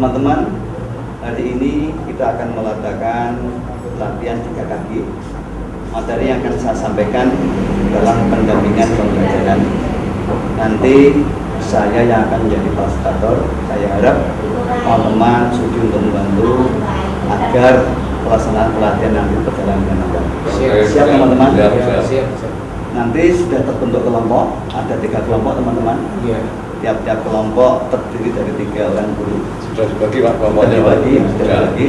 Teman-teman, hari ini kita akan melakukan latihan 3 kaki. Materi yang akan saya sampaikan dalam pendampingan pembelajaran. Nanti saya yang akan menjadi fasilitator. Saya harap teman-teman sudi untuk membantu agar pelaksanaan pelatihan nanti berjalan dengan baik. Siap teman-teman? Siap. Nanti sudah terbentuk kelompok, ada 3 kelompok teman-teman. Iya. Tiap-tiap kelompok terdiri dari 3 orang guru. Sudah dibagi Pak kelompoknya. Sudah dibagi.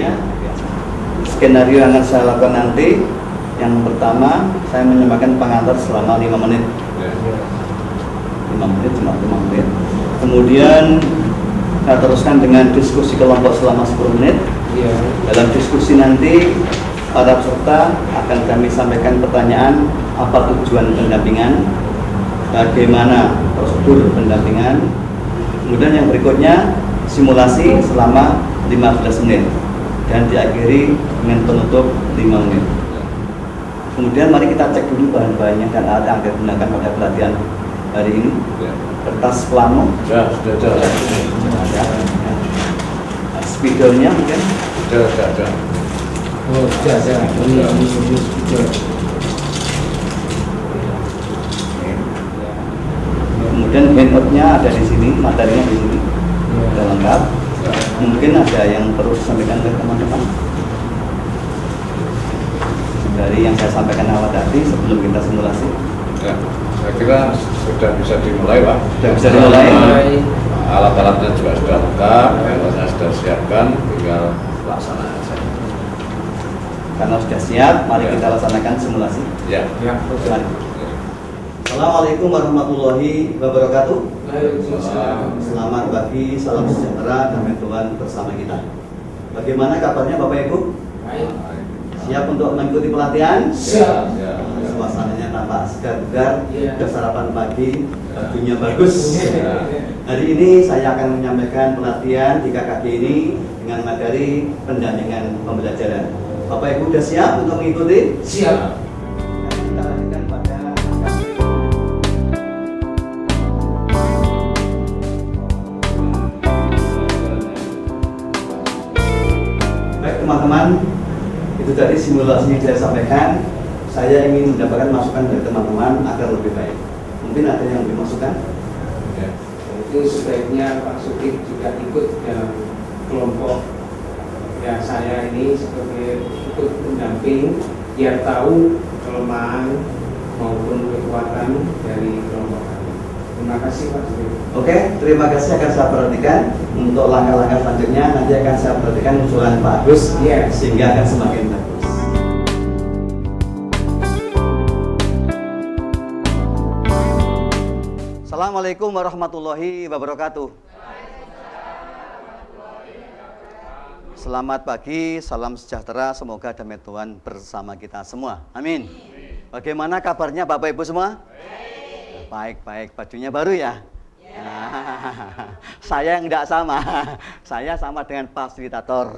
Skenario yang akan saya lakukan nanti, yang pertama saya menyampaikan pengantar selama 5 menit. 5 menit, cuma 5 menit. Kemudian saya teruskan dengan diskusi kelompok selama 10 menit. Iya. Dalam diskusi nanti para peserta akan kami sampaikan pertanyaan, apa tujuan pendampingan, bagaimana prosedur pendampingan. Kemudian yang berikutnya simulasi selama 15 menit dan diakhiri dengan penutup 5 menit. Kemudian mari kita cek dulu bahan-bahannya dan alat yang digunakan pada pelatihan hari ini. Kertas plano. Ya, sudah ada. Spidolnya mungkin. Sudah ada. Oh, sudah. Ini sudah. Kemudian handout-nya ada di sini, materinya di sini. Sudah lengkap. Mungkin ada yang perlu disampaikan oleh teman-teman dari yang saya sampaikan awal tadi sebelum kita simulasi. Ya, saya kira sudah bisa dimulai Pak. Sudah bisa dimulai. Alat-alatnya juga sudah lengkap, alatnya sudah siapkan, tinggal pelaksanaan saja. Karena sudah siap, mari kita laksanakan simulasi. Ya. Mari. Assalamualaikum warahmatullahi wabarakatuh. Waalaikumsalam. Selamat pagi, salam sejahtera, damai Tuhan bersama kita. Bagaimana kabarnya Bapak Ibu? Baik. Siap untuk mengikuti pelatihan? Siap. Ya. Suasananya tampak segar bugar, Iya. udah sarapan pagi, bajunya bagus. Ya. Hari ini saya akan menyampaikan pelatihan 3 kaki ini dengan materi pendampingan pembelajaran. Bapak Ibu sudah siap untuk mengikuti? Siap. Kita lanjutkan pada baik teman-teman, itu tadi simulasi yang saya sampaikan. Saya ingin mendapatkan masukan dari teman-teman agar lebih baik. Mungkin ada yang lebih masukan? Ya. Itu sebaiknya Pak Sukit juga ikut dalam kelompok ya saya ini sebagai ikut pendamping biar tahu kelemahan maupun kekuatan dari kelompok kami. Terima kasih Pak Sukit. Oke, terima kasih akan saya perhatikan. Untuk langkah-langkah selanjutnya nanti akan saya perhatikan usulan Pak Agus, Iya. sehingga akan semakin bagus. Assalamualaikum warahmatullahi wabarakatuh. Selamat pagi, salam sejahtera, semoga damai Tuhan bersama kita semua. Amin. Bagaimana kabarnya Bapak Ibu semua? Baik, bajunya baru ya? Saya yang tidak sama, saya sama dengan fasilitator.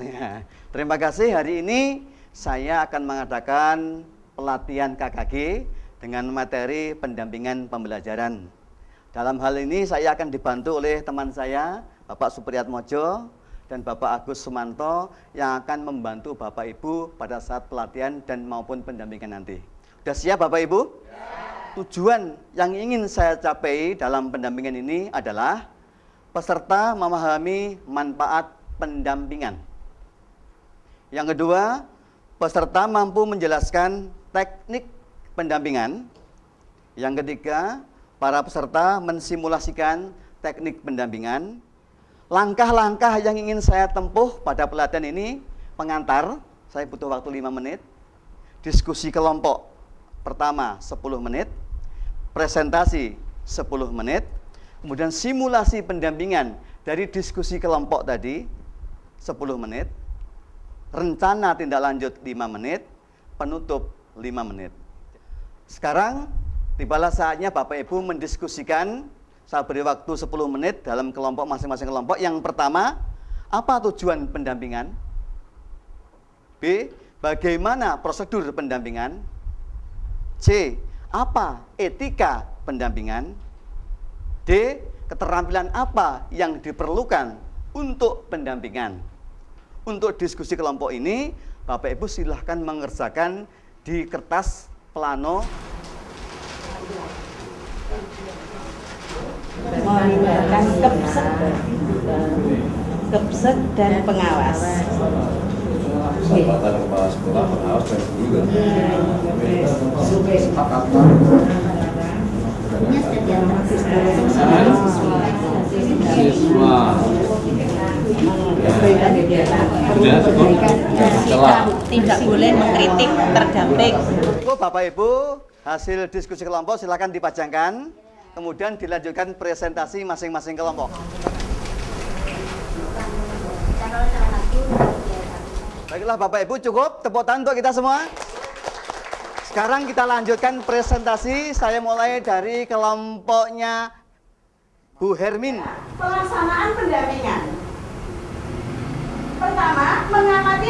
Terima kasih, hari ini saya akan mengadakan pelatihan KKG dengan materi pendampingan pembelajaran. Dalam hal ini saya akan dibantu oleh teman saya, Bapak Supriyatmojo dan Bapak Agus Sumanto yang akan membantu Bapak Ibu pada saat pelatihan dan maupun pendampingan nanti. Sudah siap Bapak Ibu? Tujuan yang ingin saya capai dalam pendampingan ini adalah peserta memahami manfaat pendampingan. Yang kedua, peserta mampu menjelaskan teknik pendampingan. Yang ketiga, para peserta mensimulasikan teknik pendampingan. Langkah-langkah yang ingin saya tempuh pada pelatihan ini, pengantar, saya butuh waktu 5 menit. Diskusi kelompok pertama 10 menit. Presentasi 10 menit, kemudian simulasi pendampingan dari diskusi kelompok tadi 10 menit, rencana tindak lanjut 5 menit, penutup 5 menit. Sekarang tibalah saatnya Bapak Ibu mendiskusikan. Saya beri waktu 10 menit dalam kelompok masing-masing kelompok. Yang pertama, apa tujuan pendampingan? B, bagaimana prosedur pendampingan? C, apa etika pendampingan? D, keterampilan apa yang diperlukan untuk pendampingan. Untuk diskusi kelompok ini, Bapak Ibu silahkan mengerjakan di kertas plano. Melibatkan kepsek dan pengawas. Kesempatan kepala sekolah, pengawas dan guru. Siswa. Tidak boleh mengkritik terdamping. Bapak Ibu, hasil diskusi kelompok silakan dipajangkan, kemudian dilanjutkan presentasi masing-masing kelompok. Baiklah Bapak Ibu, cukup tepuk tangan untuk kita semua. Sekarang kita lanjutkan presentasi. Saya mulai dari kelompoknya Bu Hermin. Pelaksanaan pendampingan. Pertama, mengamati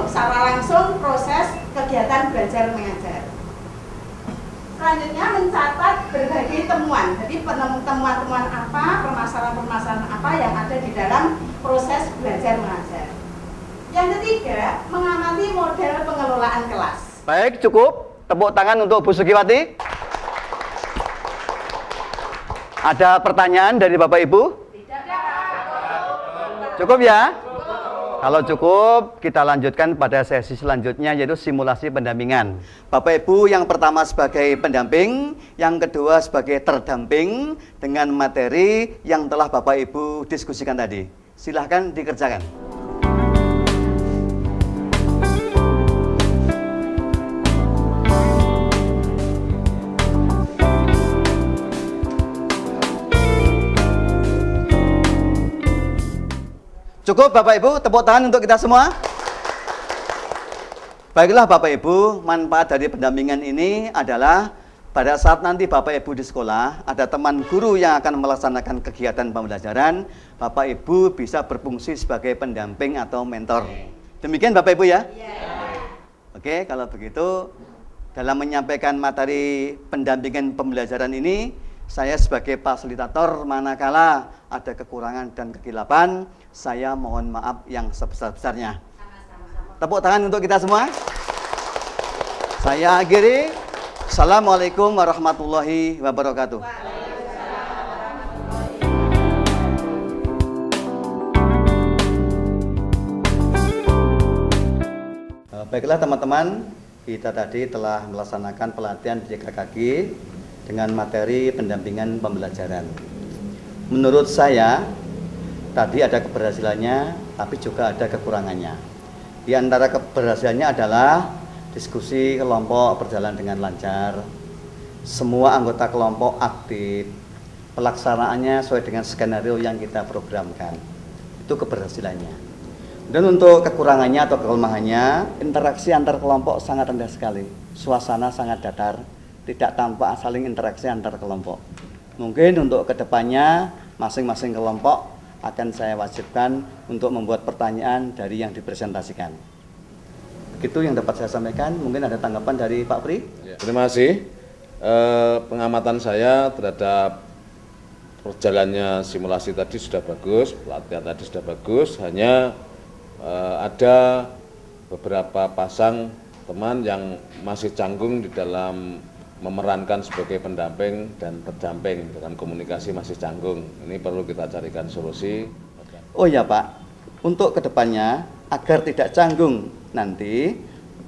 secara langsung proses kegiatan belajar mengajar. Selanjutnya mencatat berbagai temuan. Jadi temuan-temuan apa, permasalahan-permasalahan apa yang ada di dalam proses belajar mengajar. Yang ketiga, mengamati model pengelolaan kelas. Baik, cukup. Tepuk tangan untuk Bu Sugiwati. Ada pertanyaan dari Bapak Ibu? Tidak. Cukup ya? Kalau cukup, kita lanjutkan pada sesi selanjutnya, yaitu simulasi pendampingan. Bapak Ibu yang pertama sebagai pendamping, yang kedua sebagai terdamping dengan materi yang telah Bapak Ibu diskusikan tadi. Silahkan dikerjakan. Cukup Bapak Ibu, tepuk tangan untuk kita semua. Baiklah Bapak Ibu, manfaat dari pendampingan ini adalah pada saat nanti Bapak Ibu di sekolah, ada teman guru yang akan melaksanakan kegiatan pembelajaran, Bapak Ibu bisa berfungsi sebagai pendamping atau mentor. Demikian Bapak Ibu ya? Oke, kalau begitu, dalam menyampaikan materi pendampingan pembelajaran ini, saya sebagai fasilitator manakala ada kekurangan dan kekilapan, saya mohon maaf yang sebesar-besarnya. Tepuk tangan untuk kita semua. Saya akhiri. Assalamualaikum warahmatullahi wabarakatuh. Baiklah teman-teman, kita tadi telah melaksanakan pelatihan JKKG dengan materi pendampingan pembelajaran. Menurut saya, tadi ada keberhasilannya, tapi juga ada kekurangannya. Di antara keberhasilannya adalah diskusi kelompok berjalan dengan lancar, semua anggota kelompok aktif, pelaksanaannya sesuai dengan skenario yang kita programkan. Itu keberhasilannya. Dan untuk kekurangannya atau kelemahannya, interaksi antar kelompok sangat rendah sekali, suasana sangat datar, tidak tampak saling interaksi antar kelompok. Mungkin untuk kedepannya masing-masing kelompok akan saya wajibkan untuk membuat pertanyaan dari yang dipresentasikan. Begitu yang dapat saya sampaikan. Mungkin ada tanggapan dari Pak Pri? Ya, terima kasih. Pengamatan saya terhadap perjalanannya simulasi tadi sudah bagus, pelatihan tadi sudah bagus. Hanya ada beberapa pasang teman yang masih canggung di dalam memerankan sebagai pendamping dan terdamping, dengan komunikasi masih canggung. Ini perlu kita carikan solusi. Oh ya Pak, untuk kedepannya agar tidak canggung nanti,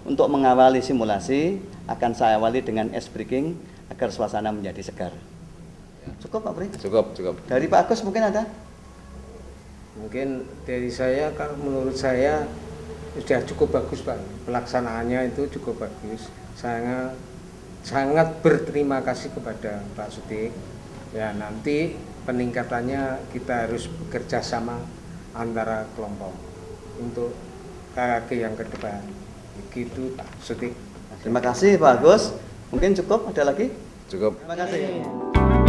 untuk mengawali simulasi akan saya awali dengan ice breaking agar suasana menjadi segar. Cukup Pak Pri? Cukup. Dari Pak Agus mungkin ada? Mungkin dari saya, kalau menurut saya sudah cukup bagus Pak. Pelaksanaannya itu cukup bagus. Sangat berterima kasih kepada Pak Sutik. Ya, nanti peningkatannya kita harus bekerja sama antara kelompok untuk KKG yang ke depan. Begitu Pak Sutik. Terima kasih Pak Agus. Mungkin cukup, ada lagi? Cukup. Terima kasih.